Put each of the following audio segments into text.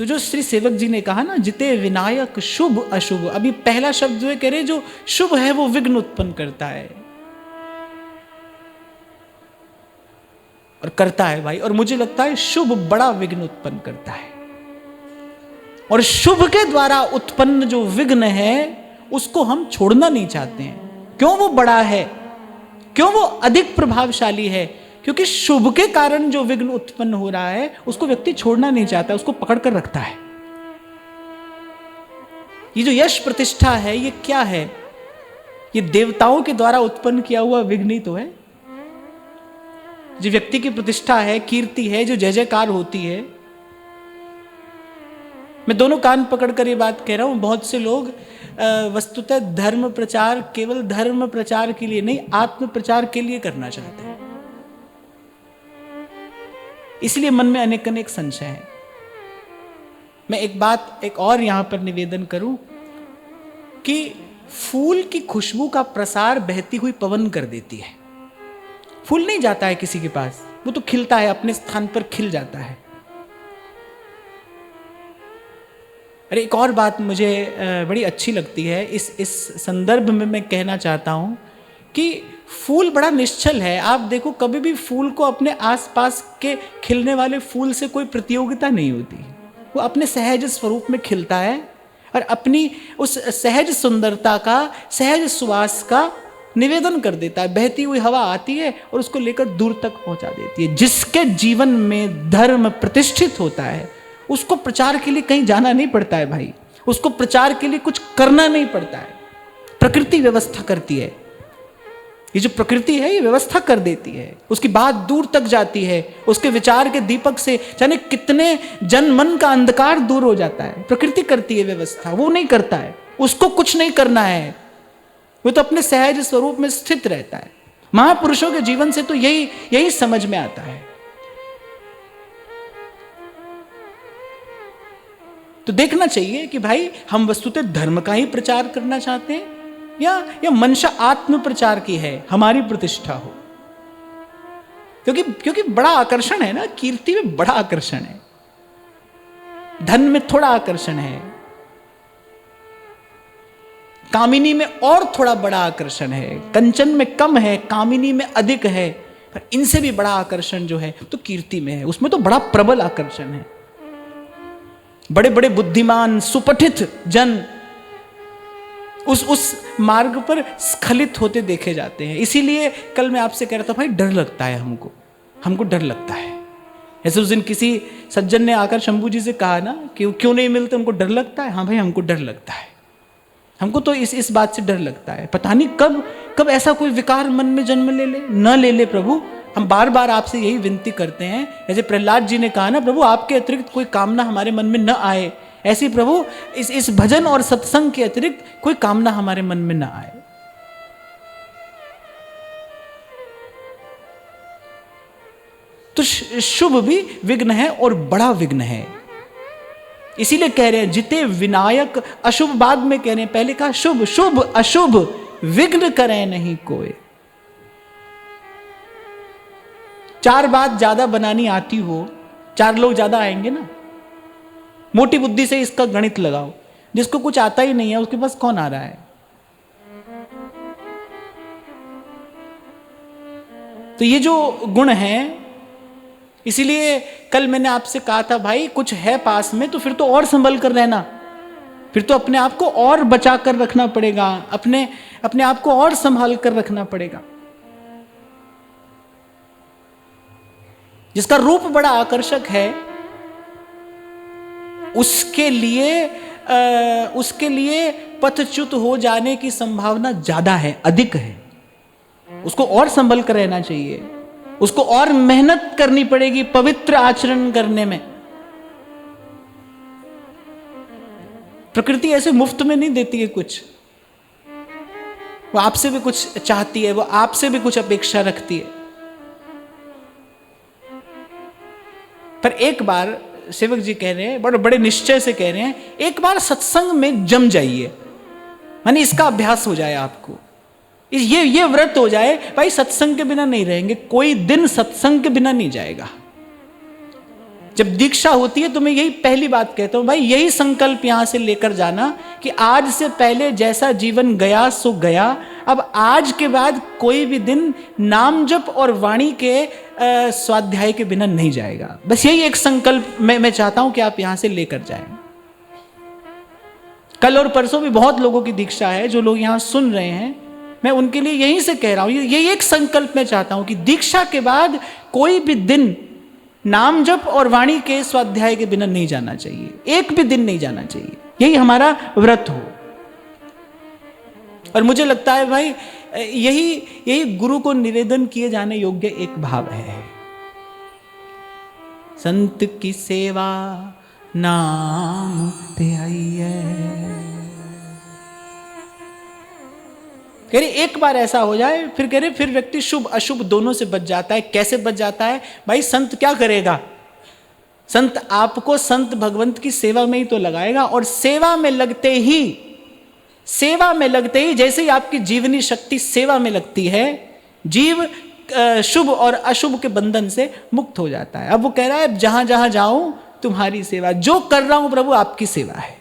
तो जो श्री सेवक जी ने कहा ना, जिते विनायक शुभ अशुभ, अभी पहला शब्द जो है कह रहे जो शुभ है वो विघ्न उत्पन्न करता है, और करता है भाई। और मुझे लगता है शुभ बड़ा विघ्न उत्पन्न करता है, और शुभ के द्वारा उत्पन्न जो विघ्न है उसको हम छोड़ना नहीं चाहते हैं। क्यों? वो बड़ा है, क्यों वो अधिक प्रभावशाली है, क्योंकि शुभ के कारण जो विघ्न उत्पन्न हो रहा है उसको व्यक्ति छोड़ना नहीं चाहता, उसको पकड़ कर रखता है। ये जो यश प्रतिष्ठा है ये क्या है? ये देवताओं के द्वारा उत्पन्न किया हुआ विघ्न ही तो है। जो व्यक्ति की प्रतिष्ठा है, कीर्ति है, जो जय जयकार होती है। मैं दोनों कान पकड़कर ये बात कह रहा हूं, बहुत से लोग वस्तुतः धर्म प्रचार केवल धर्म प्रचार के लिए नहीं, आत्म प्रचार के लिए करना चाहते हैं, इसलिए मन में अनेक अनेक संशय हैं। मैं एक और यहां पर निवेदन करूं कि फूल की खुशबू का प्रसार बहती हुई पवन कर देती है। फूल नहीं जाता है किसी के पास, वो तो खिलता है, अपने स्थान पर खिल जाता है। अरे एक और बात मुझे बड़ी अच्छी लगती है, इस संदर्भ में मैं कहना चाहता हूं कि फूल बड़ा निश्चल है। आप देखो, कभी भी फूल को अपने आसपास के खिलने वाले फूल से कोई प्रतियोगिता नहीं होती, वो अपने सहज स्वरूप में खिलता है और अपनी उस सहज सुंदरता का, सहज सुवास का निवेदन कर देता है। बहती हुई हवा आती है और उसको लेकर दूर तक पहुंचा देती है। जिसके जीवन में धर्म प्रतिष्ठित होता है उसको प्रचार के लिए कहीं जाना नहीं पड़ता है भाई, उसको प्रचार के लिए कुछ करना नहीं पड़ता है। प्रकृति व्यवस्था करती है, ये जो प्रकृति है ये व्यवस्था कर देती है, उसकी बात दूर तक जाती है। उसके विचार के दीपक से जाने कितने जन मन का अंधकार दूर हो जाता है। प्रकृति करती है व्यवस्था, वो नहीं करता है, उसको कुछ नहीं करना है, वो तो अपने सहज स्वरूप में स्थित रहता है। महापुरुषों के जीवन से तो यही समझ में आता है। तो देखना चाहिए कि भाई हम वस्तुतः धर्म का ही प्रचार करना चाहते हैं या मंशा आत्म प्रचार की है, हमारी प्रतिष्ठा हो। क्योंकि बड़ा आकर्षण है ना, कीर्ति में बड़ा आकर्षण है, धन में थोड़ा आकर्षण है, कामिनी में और थोड़ा बड़ा आकर्षण है, कंचन में कम है, कामिनी में अधिक है, पर इनसे भी बड़ा आकर्षण जो है तो कीर्ति में है। उसमें तो बड़ा प्रबल आकर्षण है। बड़े बड़े बुद्धिमान सुपठित जन उस मार्ग पर स्खलित होते देखे जाते हैं। इसीलिए कल मैं आपसे कह रहा था भाई डर लगता है, हमको डर लगता है। ऐसे उस दिन किसी सज्जन ने आकर शंभू जी से कहा ना कि क्यों नहीं मिलते, हमको डर लगता है। हाँ भाई हमको डर लगता है, हमको तो इस बात से डर लगता है। पता नहीं कब ऐसा कोई विकार मन में जन्म ले ले प्रभु। हम बार बार आपसे यही विनती करते हैं, जैसे प्रहलाद जी ने कहा ना, प्रभु आपके अतिरिक्त कोई कामना हमारे मन में न आए। ऐसी प्रभु इस भजन और सत्संग के अतिरिक्त कोई कामना हमारे मन में न आए। तो शुभ भी विघ्न है और बड़ा विघ्न है। इसीलिए कह रहे हैं जिते विनायक अशुभ, बाद में कह रहे हैं, पहले कहा शुभ शुभ अशुभ विघ्न करे नहीं कोई। चार बात ज्यादा बनानी आती हो, चार लोग ज्यादा आएंगे ना। मोटी बुद्धि से इसका गणित लगाओ, जिसको कुछ आता ही नहीं है उसके पास कौन आ रहा है। तो ये जो गुण है, इसीलिए कल मैंने आपसे कहा था भाई कुछ है पास में तो फिर तो और संभल कर रहना, फिर तो अपने आप को और बचा कर रखना पड़ेगा, अपने आप को और संभाल कर रखना पड़ेगा। जिसका रूप बड़ा आकर्षक है उसके लिए पथच्युत हो जाने की संभावना ज्यादा है, अधिक है। उसको और संभल कर रहना चाहिए, उसको और मेहनत करनी पड़ेगी पवित्र आचरण करने में। प्रकृति ऐसे मुफ्त में नहीं देती है कुछ, वो आपसे भी कुछ चाहती है, वो आपसे भी कुछ अपेक्षा रखती है। पर एक बार सेवक जी कह रहे हैं, बड़े बड़े निश्चय से कह रहे हैं, एक बार सत्संग में जम जाइए, माने इसका अभ्यास हो जाए आपको, ये व्रत हो जाए भाई सत्संग के बिना नहीं रहेंगे, कोई दिन सत्संग के बिना नहीं जाएगा। जब दीक्षा होती है तो मैं यही पहली बात कहता हूं, भाई यही संकल्प यहां से लेकर जाना कि आज से पहले जैसा जीवन गया सो गया, अब आज के बाद कोई भी दिन नाम जप और वाणी के स्वाध्याय के बिना नहीं जाएगा। बस यही एक संकल्प मैं चाहता हूं कि आप यहां से लेकर जाएं। कल और परसों भी बहुत लोगों की दीक्षा है, जो लोग यहां सुन रहे हैं, मैं उनके लिए यहीं से कह रहा हूं, यही एक संकल्प मैं चाहता हूं कि दीक्षा के बाद कोई भी दिन नाम जप और वाणी के स्वाध्याय के बिना नहीं जाना चाहिए, एक भी दिन नहीं जाना चाहिए, यही हमारा व्रत हो। और मुझे लगता है भाई यही गुरु को निवेदन किए जाने योग्य एक भाव है। संत की सेवा नाम पे आई है। कह रहे एक बार ऐसा हो जाए, फिर कह रहे फिर व्यक्ति शुभ अशुभ दोनों से बच जाता है। कैसे बच जाता है भाई? संत क्या करेगा? संत आपको संत भगवंत की सेवा में ही तो लगाएगा, और सेवा में लगते ही जैसे ही आपकी जीवनी शक्ति सेवा में लगती है, जीव शुभ और अशुभ के बंधन से मुक्त हो जाता है। अब वो कह रहा है जहां जहां जाऊं तुम्हारी सेवा, जो कर रहा हूं प्रभु आपकी सेवा है।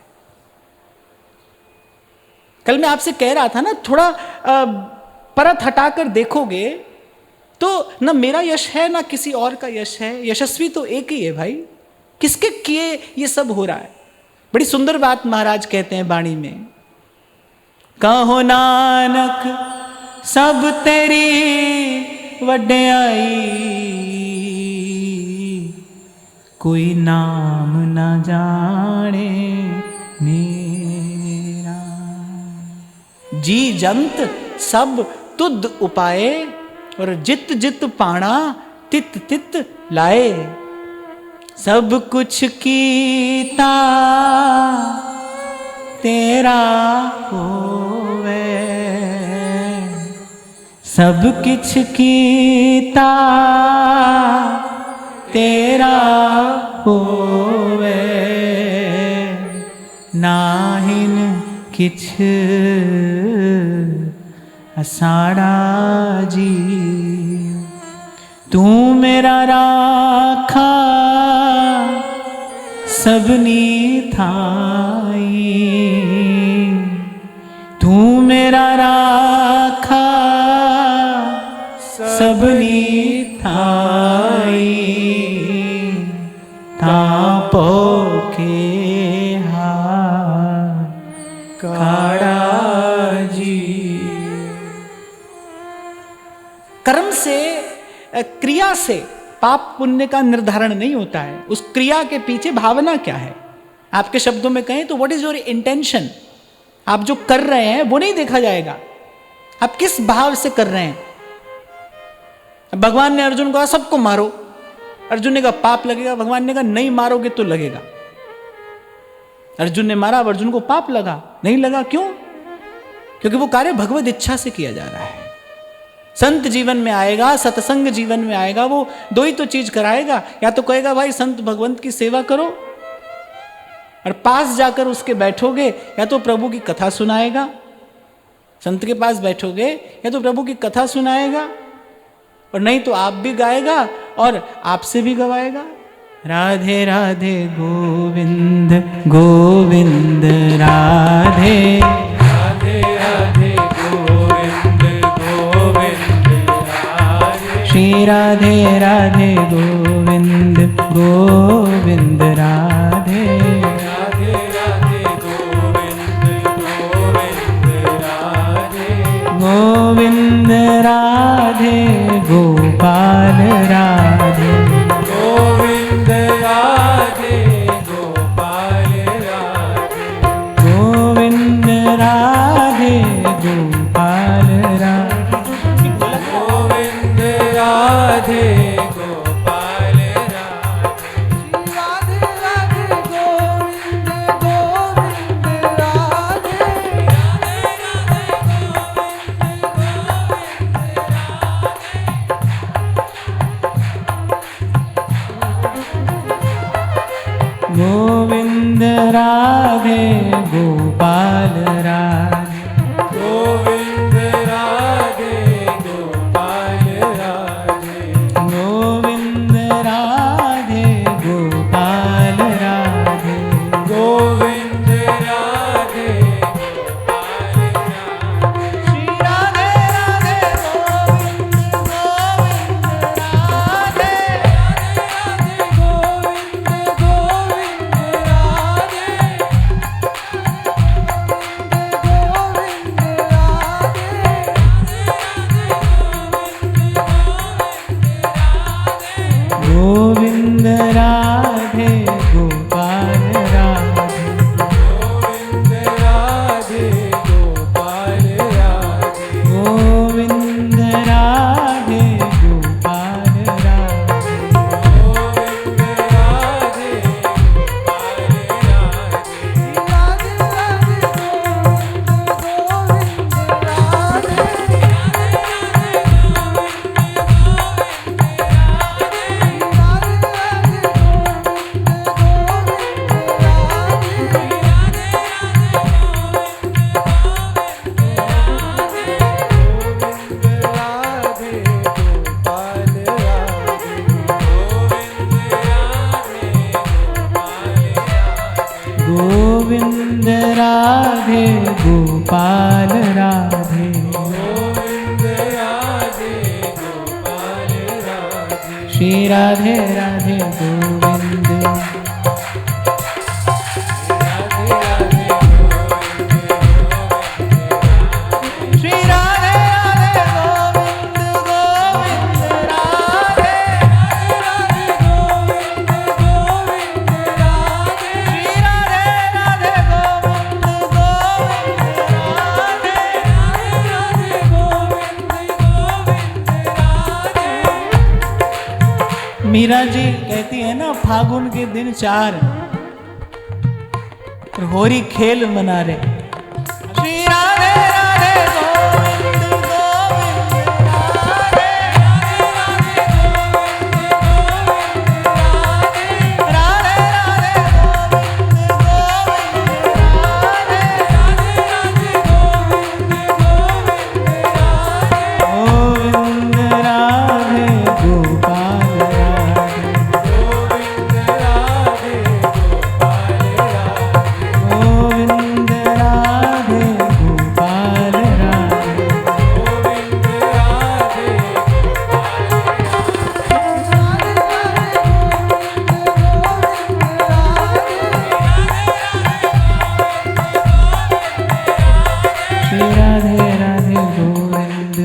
कल मैं आपसे कह रहा था ना, थोड़ा परत हटाकर देखोगे तो ना मेरा यश है ना किसी और का यश है, यशस्वी तो एक ही है भाई। किसके किए ये सब हो रहा है? बड़ी सुंदर बात महाराज कहते हैं वाणी में, कहो नानक सब तेरी वड्याई, कोई नाम ना जाने मेरा। जी जंत सब तुद उपाए, और जित जित पाणा तित तित लाए। सब कुछ कीता तेरा होवे, सब किछ कीता तेरा होवे, नाहिन किछ असाड़ा जी। तू मेरा राखा सबनी थाई, तू मेरा राखा सबनी थाई। तापो के काड़ा जी। कर्म से, क्रिया से पाप पुण्य का निर्धारण नहीं होता है। उस क्रिया के पीछे भावना क्या है? आपके शब्दों में कहें तो व्हाट इज योर इंटेंशन? आप जो कर रहे हैं वो नहीं देखा जाएगा, आप किस भाव से कर रहे हैं। भगवान ने अर्जुन को कहा सबको मारो, अर्जुन ने कहा पाप लगेगा, भगवान ने कहा नहीं मारोगे तो लगेगा। अर्जुन ने मारा, अब अर्जुन को पाप लगा? नहीं लगा। क्यों? क्योंकि वो कार्य भगवत इच्छा से किया जा रहा है। संत जीवन में आएगा, सत्संग जीवन में आएगा, वो दो ही तो चीज कराएगा। या तो कहेगा भाई संत भगवंत की सेवा करो, और पास जाकर उसके बैठोगे, या तो प्रभु की कथा सुनाएगा। संत के पास बैठोगे या तो प्रभु की कथा सुनाएगा, और नहीं तो आप भी गाएगा और आपसे भी गवाएगा। राधे राधे गोविंद गोविंद राधे, राधे राधे गोविंद गोविंद राधे, श्री राधे राधे गोविंद गोविंद राधे, राधे राधे गोविंद गोविंद राधे, गोविंद राधे गोपाल राधे, गोविंद राधे गोपाल राधे, गोविंद राधे गोपाल राधे, गोविंद राधे गोपाल राधे, राधे राधे गोविंद गोविंद राधे, गोविंद राधे गोपाल राधे, गोविंद राधे गोपाल राधे, गोविंद राधे गोपाल गोविंद राधे गोपाल राधे, गोविंद राधे गोपाल राधे, श्री राधे राधे गोविंद, मीरा जी कहती है ना, फागुन के दिन 4 होरी खेल मना रहे, श्री राधे राधे गोविंद गोविंद राधे, राधे राधे गोविंद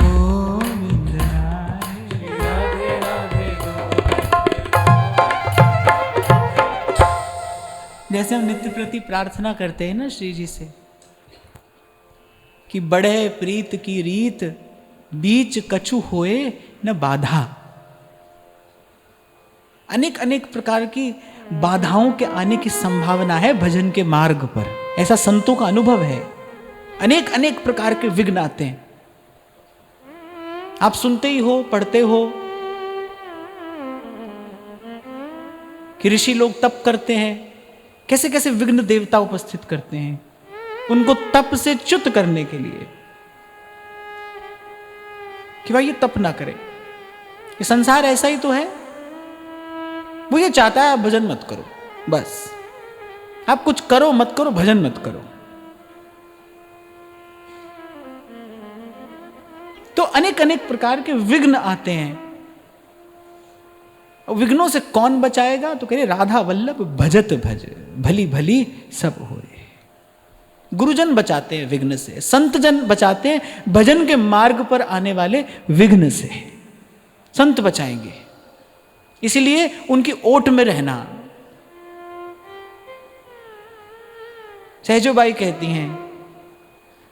गोविंद राधे, गोपाल जैसे हम नित्य प्रति प्रार्थना करते हैं ना श्री जी से कि बढ़े प्रीत की रीत, बीच कछु होए न बाधा। अनेक अनेक प्रकार की बाधाओं के आने की संभावना है भजन के मार्ग पर, ऐसा संतों का अनुभव है। अनेक अनेक प्रकार के विघ्न आते हैं, आप सुनते ही हो, पढ़ते हो कि ऋषि लोग तप करते हैं, कैसे कैसे विघ्न देवता उपस्थित करते हैं उनको तप से च्युत करने के लिए कि भाई ये तप ना करे, ये संसार ऐसा ही तो है, वो ये चाहता है आप भजन मत करो, बस आप कुछ करो मत करो, भजन मत करो। तो अनेक अनेक प्रकार के विघ्न आते हैं। विघ्नों से कौन बचाएगा? तो कह रहे राधा वल्लभ भजत भज, भली भली सब होए। गुरुजन बचाते हैं विघ्न से, संत जन बचाते हैं भजन के मार्ग पर आने वाले विघ्न से, संत बचाएंगे। इसलिए उनकी ओट में रहना। सहजोबाई कहती हैं,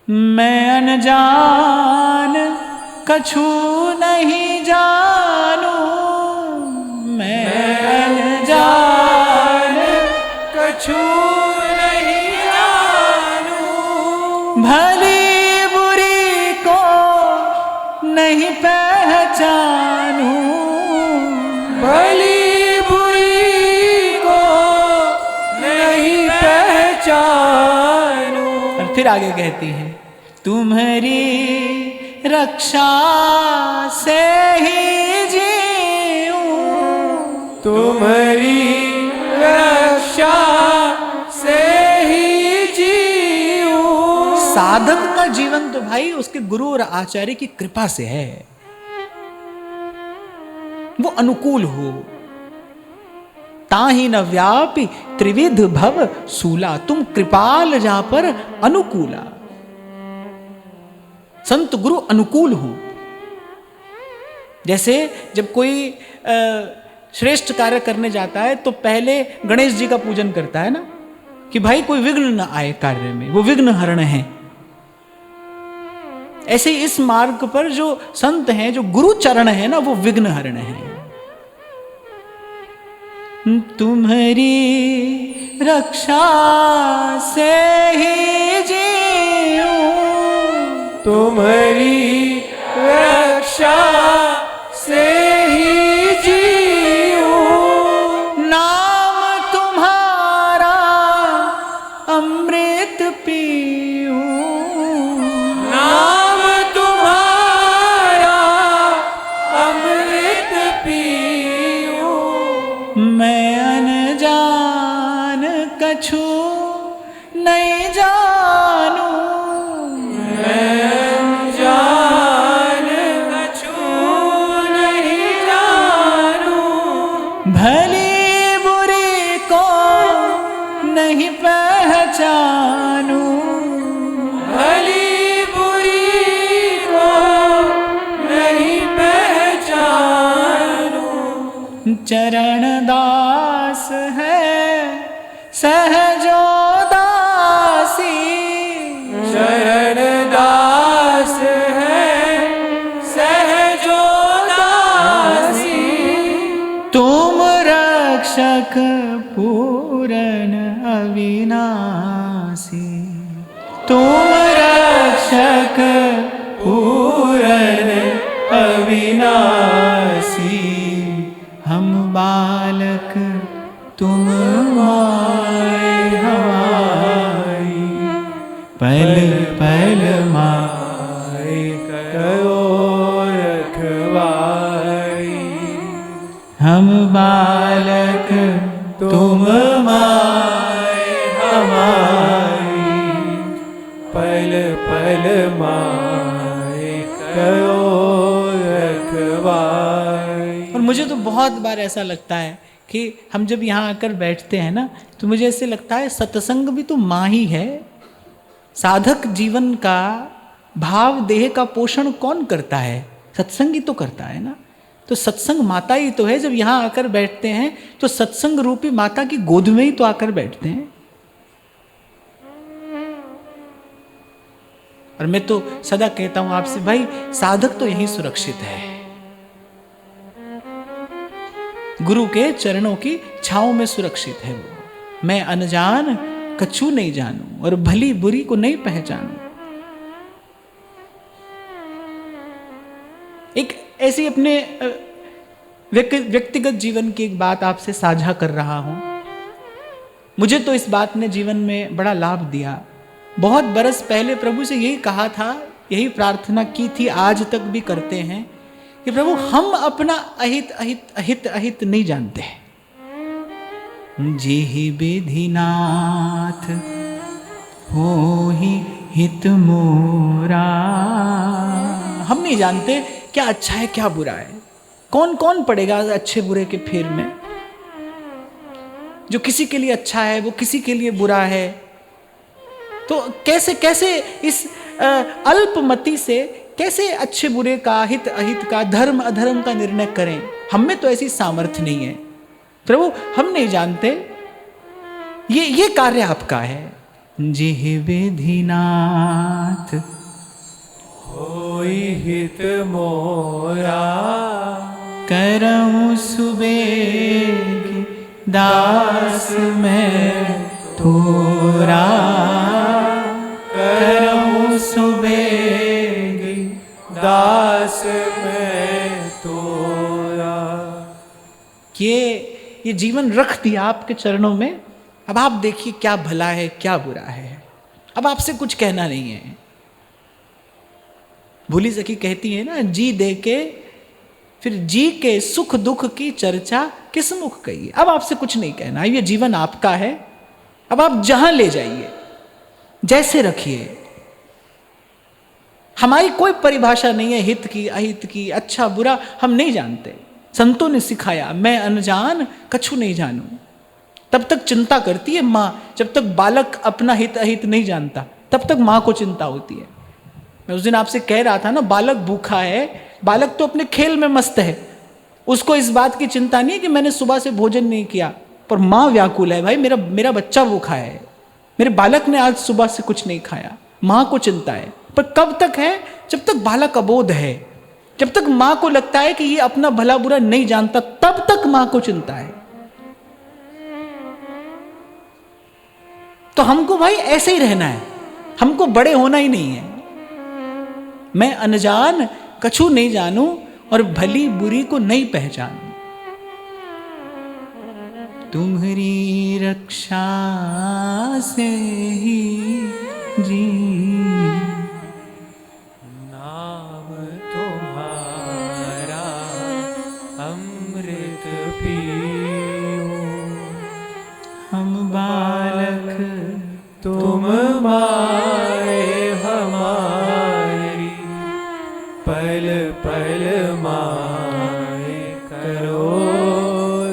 मैं अनजान कछु नहीं जानू, मैं अनजान कछु नहीं जानू, भली बुरी को नहीं पहचानू, भली बुरी को नहीं पहचानू। और फिर आगे कहती है, तुम्हारी रक्षा से ही जीऊं, तुम्हारी रक्षा से ही जीऊं। साधक का जीवन तो भाई उसके गुरु और आचार्य की कृपा से है, वो अनुकूल हो। ताहि न व्यापी त्रिविध भव सूला, तुम कृपाल जा पर अनुकूला। संत गुरु अनुकूल हो। जैसे जब कोई श्रेष्ठ कार्य करने जाता है तो पहले गणेश जी का पूजन करता है ना, कि भाई कोई विघ्न न आए कार्य में, वो विघ्न हरण है। ऐसे ही इस मार्ग पर जो संत हैं, जो गुरु चरण है ना, वो विघ्न हरण है। तुम्हारी रक्षा से ही जीऊं, तुम्हारी रक्षा से ही जीऊं। नाम तुम्हारा अमृत पीऊं, नाम तुम्हारा पूरन अविनाशी, तुम रक्षक पूरन अविनाशी, हम बालक तुम माय हमारी, पल पल माय करो रखवारी, हम बालक तुम माय हमारी, पल पल माय करो रखवारी। और मुझे तो बहुत बार ऐसा लगता है कि हम जब यहाँ आकर बैठते हैं ना, तो मुझे ऐसे लगता है सत्संग भी तो माँ ही है। साधक जीवन का भाव देह का पोषण कौन करता है? सत्संग ही तो करता है ना। तो सत्संग माता ही तो है। जब यहाँ आकर बैठते हैं तो सत्संग रूपी माता की गोद में ही तो आकर बैठते हैं। और मैं तो सदा कहता हूं आपसे, भाई साधक तो यही सुरक्षित है, गुरु के चरणों की छांव में सुरक्षित है वो। मैं अनजान कछु नहीं जानू और भली बुरी को नहीं पहचानू। एक ऐसी अपने व्यक्तिगत जीवन की एक बात आपसे साझा कर रहा हूं। मुझे तो इस बात ने जीवन में बड़ा लाभ दिया। बहुत बरस पहले प्रभु से यही कहा था, यही प्रार्थना की थी, आज तक भी करते हैं कि प्रभु हम अपना अहित अहित अहित अहित नहीं जानते। जेहि विधिनाथ हो ही हित मोरा। हम नहीं जानते क्या अच्छा है क्या बुरा है। कौन कौन पड़ेगा अच्छे बुरे के फेर में? जो किसी के लिए अच्छा है वो किसी के लिए बुरा है। तो कैसे कैसे इस अल्पमति से कैसे अच्छे बुरे का, हित अहित का, धर्म अधर्म का निर्णय करें? हम में तो ऐसी सामर्थ्य नहीं है प्रभु, हम नहीं जानते। ये कार्य आपका है। जिह विधिनाथ होई हित मोरा, करऊं सुबेगी दास मैं तोरा। करऊं सुबेगी दास मैं तोरा। ये जीवन रख दिया आपके चरणों में। अब आप देखिए क्या भला है क्या बुरा है। अब आपसे कुछ कहना नहीं है। भोली सखी कहती है ना, जी दे के फिर जी के सुख दुख की चर्चा किस मुख कही। अब आपसे कुछ नहीं कहना, ये जीवन आपका है। अब आप जहां ले जाइए, जैसे रखिए। हमारी कोई परिभाषा नहीं है हित की अहित की, अच्छा बुरा हम नहीं जानते। संतों ने सिखाया, मैं अनजान कछु नहीं जानू। तब तक चिंता करती है माँ, जब तक बालक अपना हित अहित नहीं जानता तब तक माँ को चिंता होती है। मैं उस दिन आपसे कह रहा था ना, बालक भूखा है, बालक तो अपने खेल में मस्त है, उसको इस बात की चिंता नहीं है कि मैंने सुबह से भोजन नहीं किया। पर माँ व्याकुल है, भाई मेरा बच्चा भूखा है, मेरे बालक ने आज सुबह से कुछ नहीं खाया। माँ को चिंता है। पर कब तक है? जब तक बालक अबोध है, जब तक माँ को लगता है कि ये अपना भला बुरा नहीं जानता, तब तक माँ को चिंता है। तो हमको भाई ऐसे ही रहना है, हमको बड़े होना ही नहीं है। मैं अनजान कछु नहीं जानू और भली बुरी को नहीं पहचानू। तुम्हारी रक्षा से ही जी, नाम तुम्हारा अमृत पियो। हम बालक तुम माए हमारी, पल पल माए करो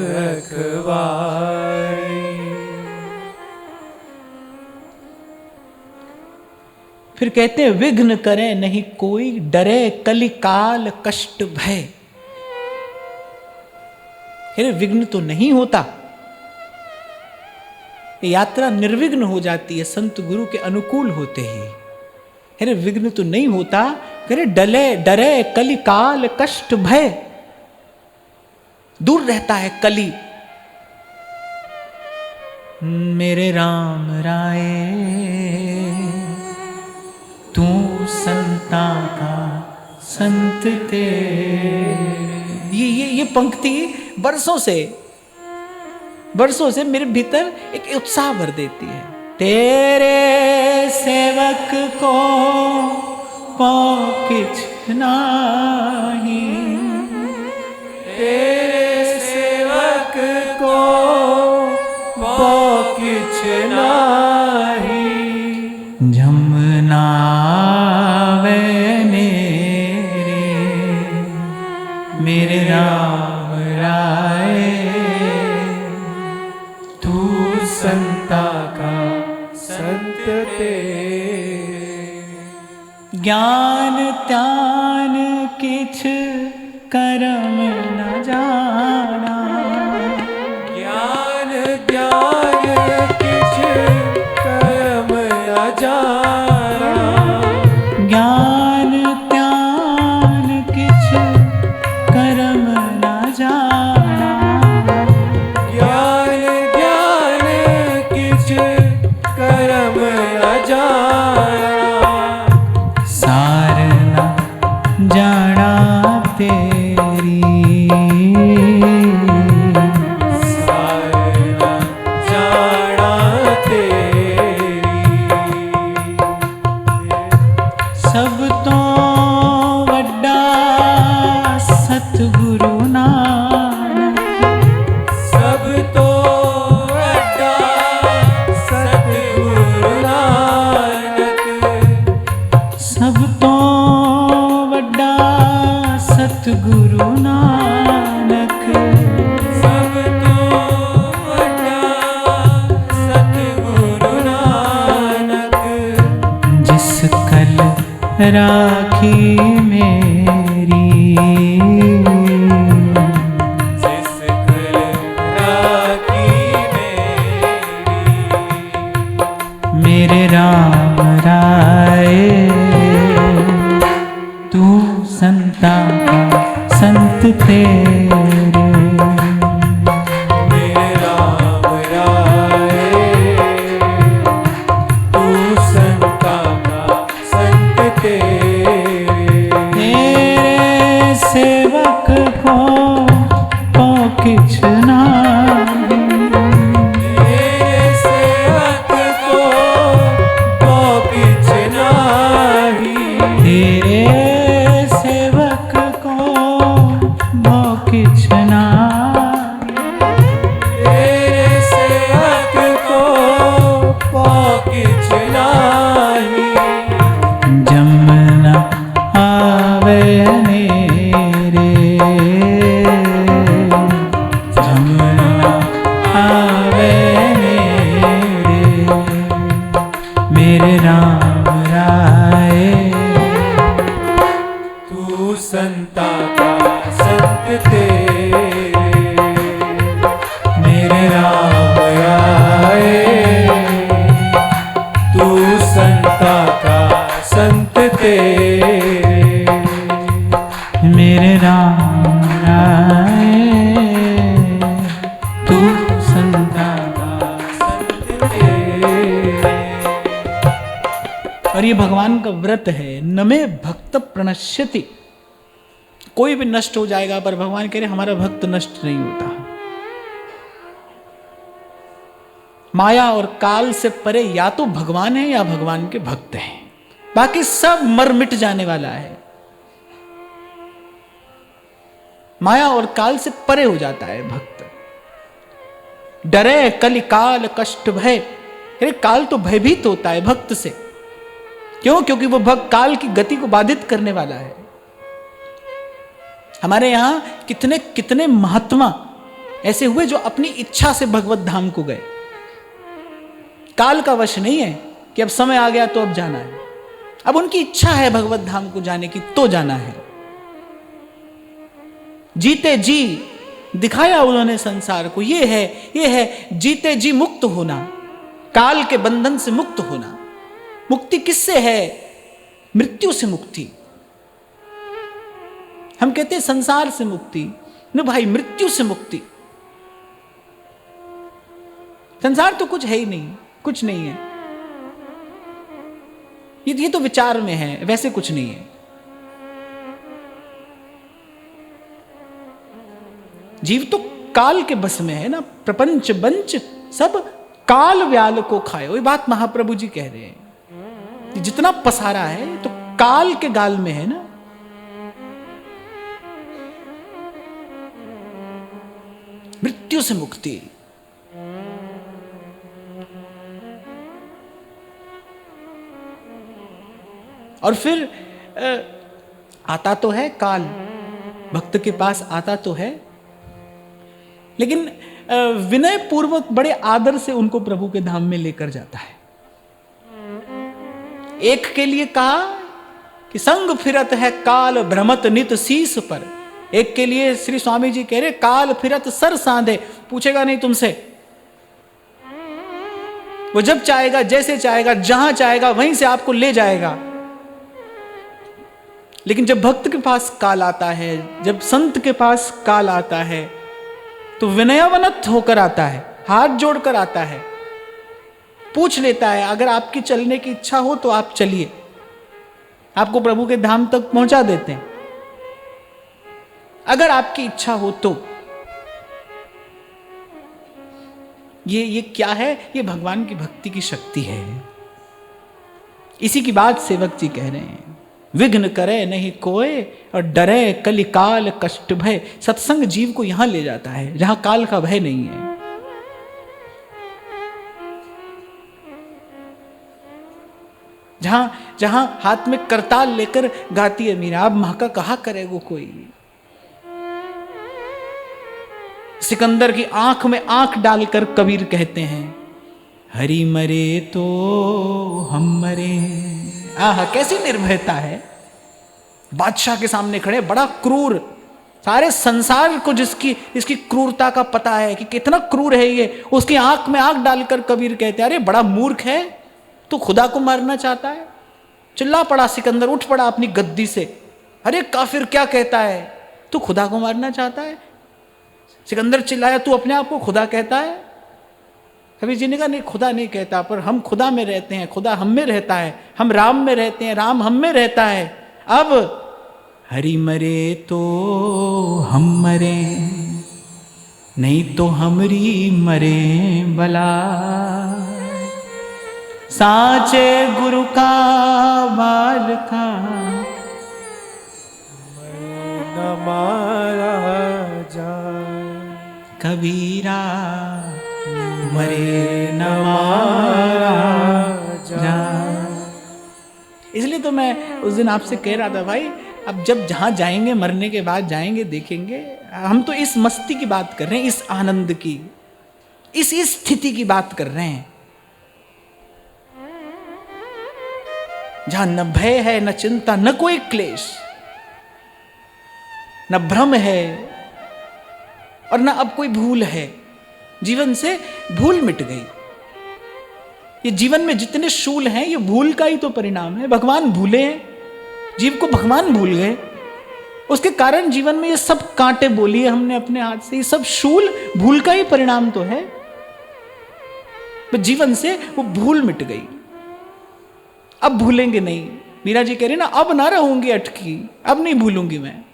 रखवारी। फिर कहते हैं, विघ्न करे नहीं कोई, डरे कलि काल कष्ट भय। अरे विघ्न तो नहीं होता, यात्रा निर्विघ्न हो जाती है संत गुरु के अनुकूल होते ही। अरे विघ्न तो नहीं होता, अरे डरे कलि काल कष्ट भय। दूर रहता है कली, मेरे राम राय तू संता का संत तेरे। ये पंक्ति बरसों से मेरे भीतर एक उत्साह भर देती है। तेरे सेवक को किछ नाही, तेरे सेवक को किछ नाही। जमुना मेरे राम राय तू संता का संत तेरे। ज्ञान त्यान किछ करम न जाना, ज्ञान ज्ञान किछ कर्म न जाना। ज्ञान त्यान किछ करम न जाना। ज्ञान ज्ञान किछ कर्म न जाना। सार न जाना तेरी, सार न जाना तेरी। सब तो वड्डा सतगुरु नानक। सब तो वड्डा सतगुरु नानक। सब तो वड्डा सतगुरु नानक। सब तो वड्डा सतगुरु नानक। जिस कल राखी मेरी, जिस कल राखी मेरे राम राय तू संता का संत तेरे। मेरे राम राय तू संता का संत तेरे। तेरे सेवक को किछ नाही, तेरे सेवक को किछ नाही। तेरे सेवक को किछ नाही। तेरे सेवक को किछ नाही। जमुना आवे मेरे, जमुना आवे मेरे राम राय तू संता का संत तेरे। मेरे राम राय तू संता का संत तेरे। मेरे राम राय तू संता का संत तेरे। और ये भगवान का व्रत है, नमे भक्त प्रणश्यति। कोई भी नष्ट हो जाएगा पर भगवान कह रहे हमारा भक्त नष्ट नहीं होता। माया और काल से परे या तो भगवान है या भगवान के भक्त हैं, बाकी सब मर मिट जाने वाला है। माया और काल से परे हो जाता है भक्त। डरे कलि काल कष्ट भय, अरे काल तो भयभीत होता है भक्त से। क्यों? क्योंकि वो भक्त काल की गति को बाधित करने वाला है। हमारे यहां कितने कितने महात्मा ऐसे हुए जो अपनी इच्छा से भगवत धाम को गए। काल का वश नहीं है कि अब समय आ गया तो अब जाना है। अब उनकी इच्छा है भगवत धाम को जाने की तो जाना है। जीते जी दिखाया उन्होंने संसार को। ये है जीते जी मुक्त होना, काल के बंधन से मुक्त होना। मुक्ति किससे है? मृत्यु से मुक्ति। हम कहते हैं संसार से मुक्ति, न भाई, मृत्यु से मुक्ति। संसार तो कुछ है ही नहीं, कुछ नहीं है। ये तो विचार में है, वैसे कुछ नहीं है। जीव तो काल के बस में है ना। प्रपंच बंच सब काल व्याल को खाए, वही बात महाप्रभु जी कह रहे हैं। जितना पसारा है तो काल के गाल में है ना। मृत्यु से मुक्ति, और फिर आता तो है काल, भक्त के पास आता तो है, लेकिन विनय पूर्वक बड़े आदर से उनको प्रभु के धाम में लेकर जाता है। एक के लिए कहा कि संग फिरत है काल भ्रमत नित शीस पर, एक के लिए श्री स्वामी जी कह रहे काल फिरत सर सांधे, पूछेगा नहीं तुमसे, वो जब चाहेगा जैसे चाहेगा जहां चाहेगा वहीं से आपको ले जाएगा। लेकिन जब भक्त के पास काल आता है, जब संत के पास काल आता है, तो विनयावनत होकर आता है, हाथ जोड़कर आता है, पूछ लेता है अगर आपकी चलने की इच्छा हो तो आप चलिए, आपको प्रभु के धाम तक पहुंचा देते हैं, अगर आपकी इच्छा हो तो। ये क्या है? ये भगवान की भक्ति की शक्ति है। इसी की बात सेवक जी कह रहे हैं, विघ्न करे नहीं कोय और डरे कलिकाल कष्ट भय। सत्संग जीव को यहां ले जाता है जहां काल का भय नहीं है। जहां हाथ में करताल लेकर गाती है मीरा, अब मां का कहा करेगो कोई। सिकंदर की आंख में आंख डालकर कबीर कहते हैं, हरि मरे तो हम मरे। आहा, कैसी निर्भयता है। बादशाह के सामने खड़े, बड़ा क्रूर, सारे संसार को इसकी क्रूरता का पता है कि कितना क्रूर है ये, उसकी आंख में आंख डालकर कबीर कहते हैं, अरे बड़ा मूर्ख है, तू खुदा को मारना चाहता है। चिल्ला पड़ा सिकंदर, उठ पड़ा अपनी गद्दी से, अरे काफिर क्या कहता है, तू खुदा को मारना चाहता है। सिकंदर चिल्लाया, तू अपने आप को खुदा कहता है। कबीर जी ने कहा, नहीं खुदा नहीं कहता, पर हम खुदा में रहते हैं, खुदा हम में रहता है, हम राम में रहते हैं, राम हम में रहता है। अब हरि मरे तो हम मरे, नहीं तो हमरी मरे भला। साचे गुरु का बाल का न मारा जा, कबीरा मरे न मारा जा। इसलिए तो मैं उस दिन आपसे कह रहा था, भाई अब जब जहां जाएंगे, मरने के बाद जाएंगे, देखेंगे। हम तो इस मस्ती की बात कर रहे हैं, इस आनंद की, इस स्थिति की बात कर रहे हैं जहां न भय है, न चिंता, न कोई क्लेश, न भ्रम है और न अब कोई भूल है। जीवन से भूल मिट गई। ये जीवन में जितने शूल हैं, ये भूल का ही तो परिणाम है। भगवान भूले हैं, जीव को भगवान भूल गए, उसके कारण जीवन में ये सब कांटे बोली है हमने अपने हाथ से, ये सब शूल भूल का ही परिणाम तो है। तो जीवन से वो भूल मिट गई, अब भूलेंगे नहीं। मीरा जी कह रही ना, अब ना रहूंगी अटकी, अब नहीं भूलूंगी मैं,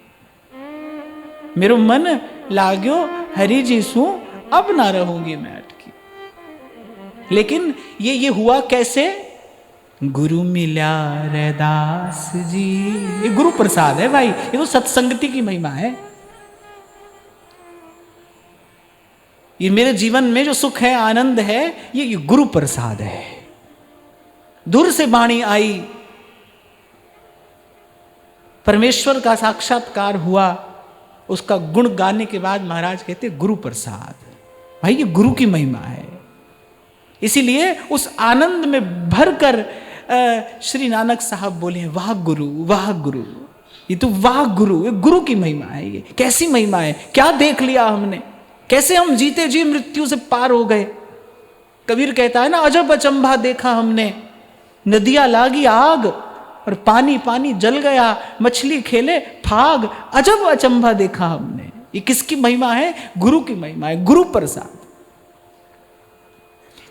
मेरो मन लाग्यो हरि जी सू, अब ना रहूंगी मैं अटकी। लेकिन ये हुआ कैसे? गुरु मिला रैदास जी, ये गुरु प्रसाद है भाई, ये तो सत्संगति की महिमा है। ये मेरे जीवन में जो सुख है, आनंद है, ये गुरु प्रसाद है। दूर से वाणी आई, परमेश्वर का साक्षात्कार हुआ, उसका गुण गाने के बाद महाराज कहते गुरु प्रसाद। भाई ये गुरु की महिमा है। इसीलिए उस आनंद में भरकर श्री नानक साहब बोले, वाह गुरु, वाह गुरु। ये तो वाह गुरु, ये गुरु की महिमा है। ये कैसी महिमा है, क्या देख लिया हमने, कैसे हम जीते जी मृत्यु से पार हो गए। कबीर कहता है ना, अजब अचंभा देखा हमने, नदियां लागी आग और पानी पानी जल गया, मछली खेले फाग, अजब अचंभा देखा हमने। ये किसकी महिमा है? गुरु की महिमा है, गुरु प्रसाद।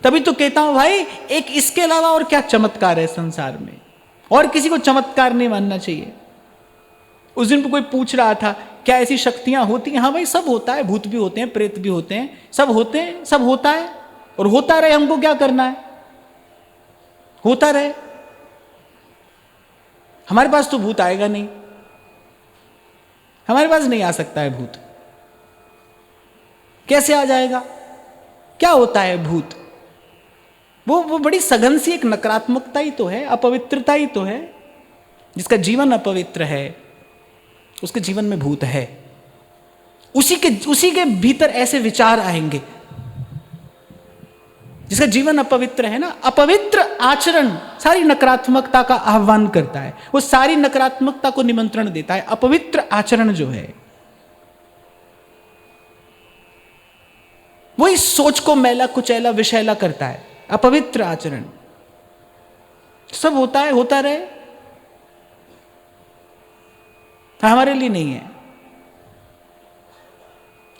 तभी तो कहता हूं भाई, एक इसके अलावा और क्या चमत्कार है संसार में, और किसी को चमत्कार नहीं मानना चाहिए। उस दिन कोई पूछ रहा था क्या ऐसी शक्तियां होती हैं? हाँ भाई, सब होता है, भूत भी होते हैं, प्रेत भी होते हैं, सब होते हैं, सब होता है, और होता रहे, हमको क्या करना है, होता रहे। हमारे पास तो भूत आएगा नहीं, हमारे पास नहीं आ सकता है भूत, कैसे आ जाएगा? क्या होता है भूत? वो बड़ी सघन सी एक नकारात्मकता ही तो है, अपवित्रता ही तो है। जिसका जीवन अपवित्र है उसके जीवन में भूत है, उसी के भीतर ऐसे विचार आएंगे। जिसका जीवन अपवित्र है ना, अपवित्र आचरण सारी नकारात्मकता का आह्वान करता है, वो सारी नकारात्मकता को निमंत्रण देता है। अपवित्र आचरण जो है वो इस सोच को मैला कुचैला विषैला करता है। अपवित्र आचरण सब होता है, होता रहे, हमारे लिए नहीं है।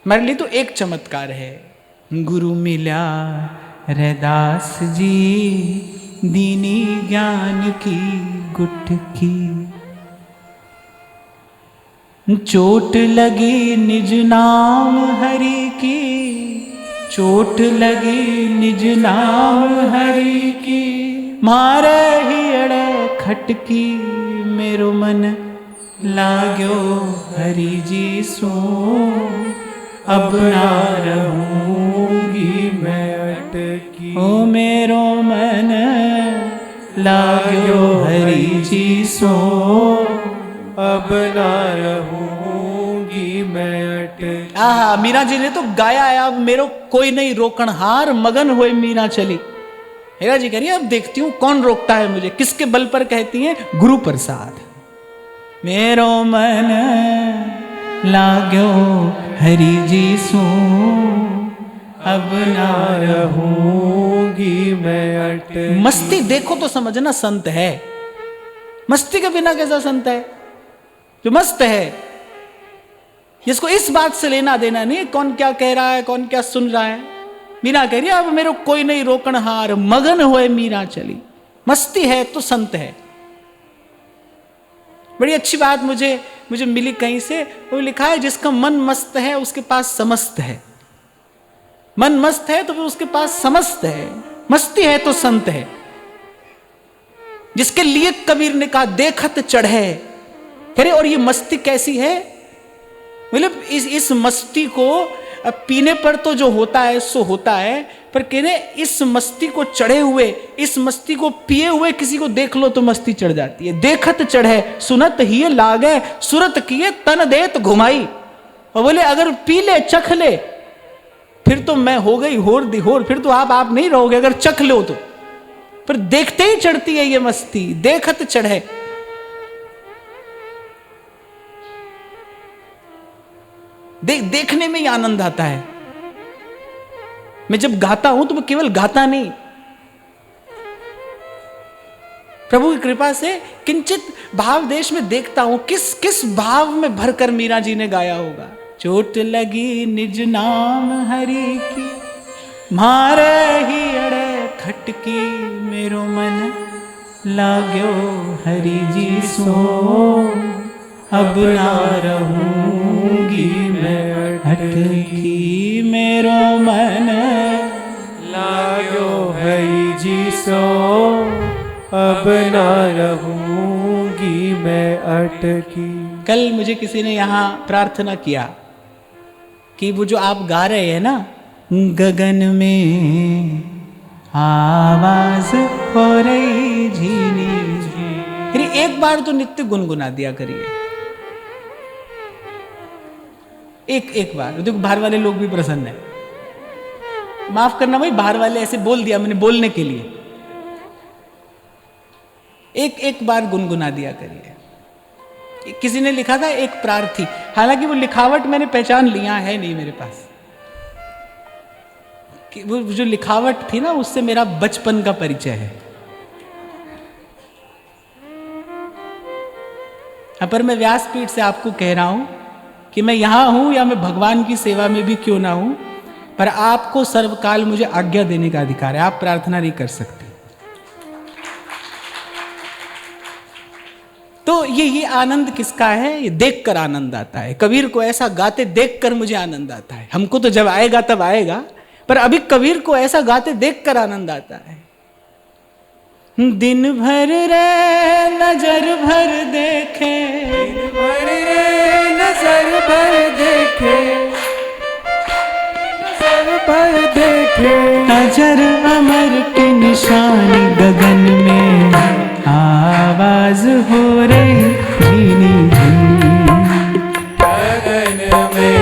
हमारे लिए तो एक चमत्कार है, गुरु मिला रैदास जी, दीनी ज्ञान की गुटकी, चोट लगी निज नाम हरि की, चोट लगी निज नाम हरि की, मारे ही अड़े खटकी, मेरो मन लाग्यो हरि जी सो, अब ना रहूंगी मैं अटकी, ओ मेरो मन लाग्यो हरि जी सो, अब ना रहूंगी मैं अटकी। आहा, मीरा जी ने तो गाया है, अब मेरो कोई नहीं रोकन हार, मगन होए मीरा चली। मीरा जी कह रही है अब देखती हूं कौन रोकता है मुझे, किसके बल पर कहती हैं? गुरु प्रसाद। मेरो मन लाग्यो हरि जी सो, अब ना रहूंगी मैं अटकी। मस्ती देखो तो समझना संत है, मस्ती के बिना कैसा संत है? जो मस्त है, जिसको इस बात से लेना देना नहीं कौन क्या कह रहा है, कौन क्या सुन रहा है। मीरा कह रही है अब मेरे कोई नहीं रोकन हार, मगन होए मीरा चली। मस्ती है तो संत है। बड़ी अच्छी बात मुझे मिली कहीं से, वो लिखा है जिसका मन मस्त है उसके पास समस्त है। मन मस्त है तो फिर उसके पास समस्त है, मस्ती है तो संत है। जिसके लिए कबीर ने कहा देखत चढ़े, अरे और ये मस्ती कैसी है? मतलब इस मस्ती को पीने पर तो जो होता है सो होता है, पर कह रहे इस मस्ती को चढ़े हुए, इस मस्ती को पिए हुए किसी को देख लो तो मस्ती चढ़ जाती है। देखत चढ़े सुनत ही लागे, सुरत किए तन देत घुमाई। और बोले अगर पी ले चख ले फिर तो मैं हो गई होर दी होर, फिर तो आप नहीं रहोगे अगर चख लो तो। पर देखते ही चढ़ती है ये मस्ती, देखत चढ़े। देखने में ही आनंद आता है। मैं जब गाता हूं तो मैं केवल गाता नहीं, प्रभु की कृपा से किंचित भाव देश में देखता हूं किस भाव में भरकर मीरा जी ने गाया होगा। चोट लगी निज नाम हरि की, मारे ही अड़े खटकी, मेरो मन लाग्यो हरि जी सो, अब ना रहूंगी मैं अटकी, मेरो मन लाग्यो हरि जी सो, अब ना रहूंगी मैं अटकी। कल मुझे किसी ने यहाँ प्रार्थना किया कि वो जो आप गा रहे हैं ना, गगन में आवाज हो रही झीनी झीनी, एक बार तो नित्य गुनगुना दिया करिए। एक बार देखो, बाहर वाले लोग भी प्रसन्न है। माफ करना भाई, बाहर वाले ऐसे बोल दिया मैंने बोलने के लिए। एक बार गुनगुना दिया करिए। किसी ने लिखा था एक प्रार्थी, हालांकि वो लिखावट मैंने पहचान लिया है नहीं मेरे पास, कि वो जो लिखावट थी ना उससे मेरा बचपन का परिचय है। पर मैं व्यासपीठ से आपको कह रहा हूं कि मैं यहां हूं या मैं भगवान की सेवा में भी क्यों ना हूं, पर आपको सर्वकाल मुझे आज्ञा देने का अधिकार है, आप प्रार्थना नहीं कर सकते। तो ये आनंद किसका है? ये देखकर आनंद आता है। कबीर को ऐसा गाते देखकर मुझे आनंद आता है। हमको तो जब आएगा तब आएगा, पर अभी कबीर को ऐसा गाते देखकर आनंद आता है। दिन भर रे नजर भर देखे, दिन भर रे नजर भर देखे, नजर भर देखे, अजर अमर के निशानी गगन में आवाज हो रही झीनी गगन में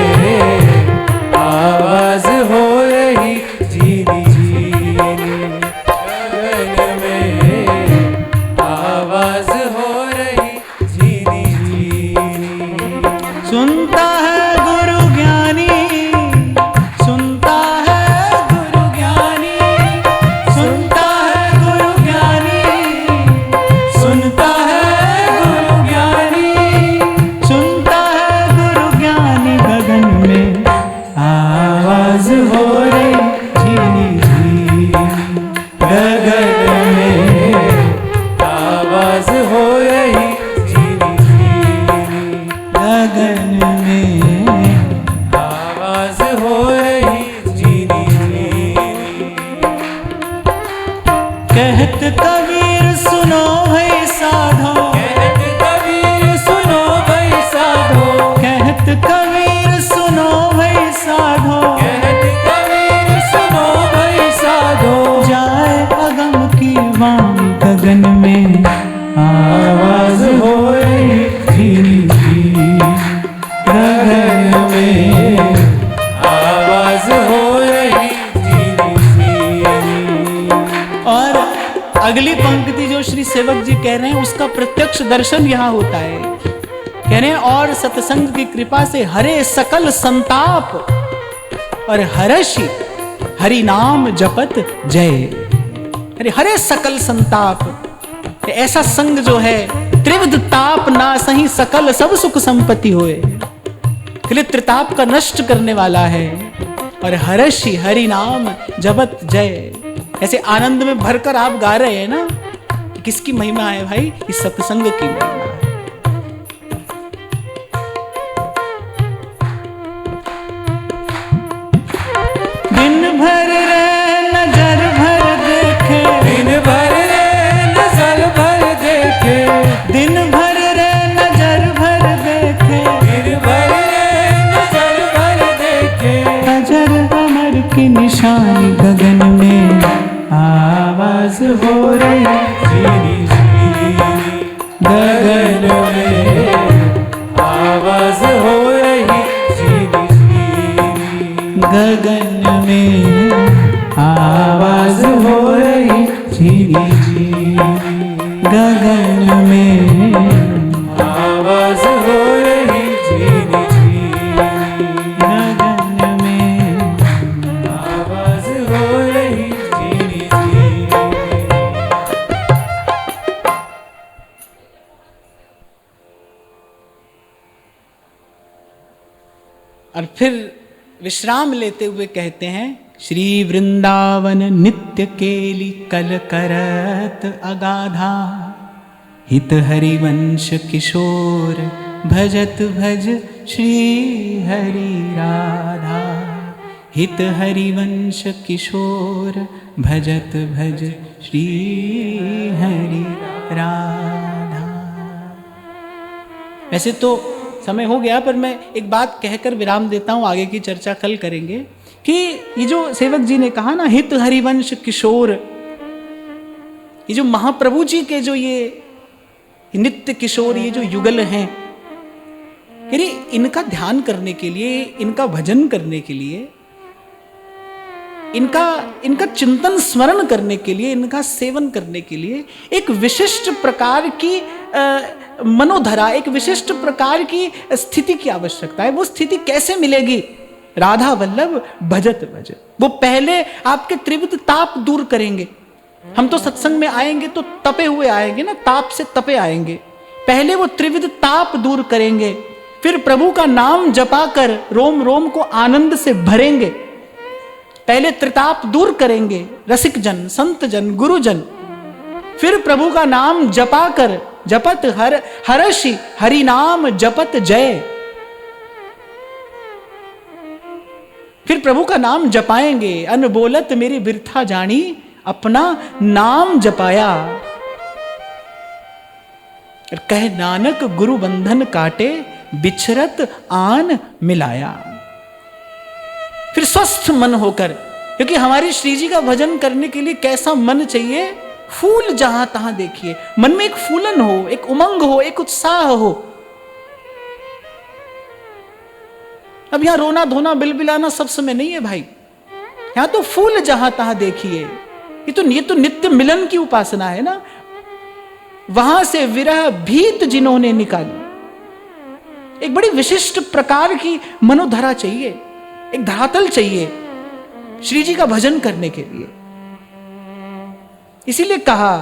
आवाज हो रही झीनी झीनी, गगन में आवाज हो रही झीनी झीनी। सुनता है गुरु ज्ञानी, सुनता है गुरु ज्ञानी, सुनता है गुरु ज्ञानी, सुनता है गुरु ज्ञानी, सुनता है गुरु ज्ञानी। गगन में आवाज हो रही झीनी झीनी, गगन में आवाज हो रही झीनी झीनी, गगन में आवाज हो रही झीनी झीनी। कहत कबीर सुनो भाई साधो, कहत कबीर सुनो भाई साधो, कहत कबीर सुनो भाई साधो, कहत कबीर सुनो भाई साधो। जाए अगम की वाणी गगन में आवाज हो रही झीनी झीनी, गगन में आवाज हो रही झीनी झीनी। और अगली पंक्ति जो श्री सेवक जी कह रहे हैं उसका प्रत्यक्ष दर्शन यहाँ होता है। कह रहे हैं और सत्संग की कृपा से हरे सकल संताप और हर्षि हरि नाम जपत जय। अरे हरे सकल संताप, ऐसा संग जो है त्रिविध ताप ना सही सकल सब सुख संपत्ति होए, त्रिताप का नष्ट करने वाला है। और हर्षि हरि नाम जपत जय, ऐसे आनंद में भरकर आप गा रहे हैं ना, किसकी महिमा है भाई? इस सत्संग की महिमा है। दिन भर रे नजर भर देखे, दिन भर रे नजर भर देखे, दिन भर रे नजर भर देखे, दिन भर रे नजर भर देखे, अजर अमर की निशानी गगन में आवाज हो रही झीनी झीनी, गगन में आवाज हो रही झीनी झीनी, गगन में आवाज हो रही झीनी झीनी, गगन में आवाज हो रही झीनी झीनी, गगन में आवाज हो रही झीनी झीनी। और फिर विश्राम लेते हुए कहते हैं, श्री वृंदावन नित्य केली कल करत अगाधा, हित हरिवंश किशोर भजत भज श्री हरि राधा, हित हरिवंश किशोर भजत भज श्री हरि राधा। वैसे तो समय हो गया, पर मैं एक बात कहकर विराम देता हूँ, आगे की चर्चा कल करेंगे। कि ये जो सेवक जी ने कहा ना, हित हरिवंश किशोर, ये जो महाप्रभु जी के जो ये नित्य किशोर ये जो युगल हैं, यानी इनका ध्यान करने के लिए, इनका भजन करने के लिए, इनका चिंतन स्मरण करने के लिए, इनका सेवन करने के लिए एक विशिष्ट प्रकार की मनोधरा, एक विशिष्ट प्रकार की स्थिति की आवश्यकता है। वो स्थिति कैसे मिलेगी? राधा वल्लभ भजत भज। वो पहले आपके त्रिविध ताप दूर करेंगे। हम तो सत्संग में आएंगे तो तपे हुए आएंगे ना, ताप से तपे आएंगे। पहले वो त्रिविध ताप दूर करेंगे, फिर प्रभु का नाम जपा कर रोम रोम को आनंद से भरेंगे। पहले त्रिताप दूर करेंगे रसिक जन, संत जन, गुरुजन, फिर प्रभु का नाम जपा कर, जपत हर्षि हरि नाम जपत जय, फिर प्रभु का नाम जपाएंगे। अनबोलत मेरी बिरथा जानी, अपना नाम जपाया। कह नानक गुरु बंधन काटे, बिछरत आन मिलाया। फिर स्वस्थ मन होकर, क्योंकि हमारी श्री जी का भजन करने के लिए कैसा मन चाहिए? फूल जहां तहां देखिए, मन में एक फूलन हो, एक उमंग हो, एक उत्साह हो। अब यहां रोना धोना बिलबिलाना सब समय नहीं है भाई, यहां तो फूल जहां तहां देखिए। ये तो नित्य मिलन की उपासना है ना। वहां से विरह भीत जिन्होंने निकाली, एक बड़ी विशिष्ट प्रकार की मनोधरा चाहिए, एक धरातल चाहिए श्री जी का भजन करने के लिए। इसीलिए कहा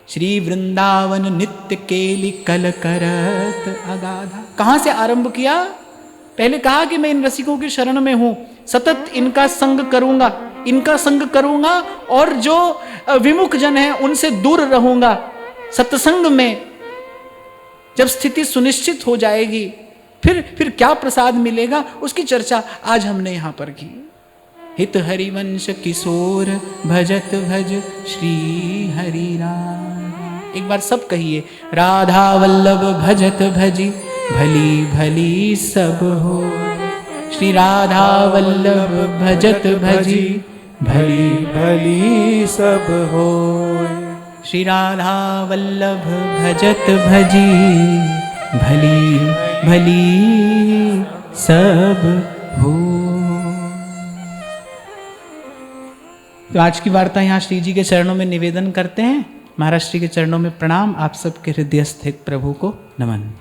श्री वृंदावन नित्य केली कल करत अगाधा। कहां से आरंभ किया? पहले कहा कि मैं इन रसिकों की शरण में हूं, सतत इनका संग करूंगा, इनका संग करूंगा, और जो विमुख जन है उनसे दूर रहूंगा। सत्संग में जब स्थिति सुनिश्चित हो जाएगी, फिर क्या प्रसाद मिलेगा, उसकी चर्चा आज हमने यहां पर की। हित हरिवंश किशोर भजत भज श्री हरि राम। एक बार सब कहिए, राधा वल्लभ भजत भजी भली भली सब हो। श्री राधा वल्लभ भजत भजी भली भली सब हो। श्री राधा वल्लभ भजत भजी भली भली सब हो। तो आज की वार्ता यहाँ श्री जी के चरणों में निवेदन करते हैं। महाराज श्री के चरणों में प्रणाम। आप सबके हृदयस्थ प्रभु को नमन।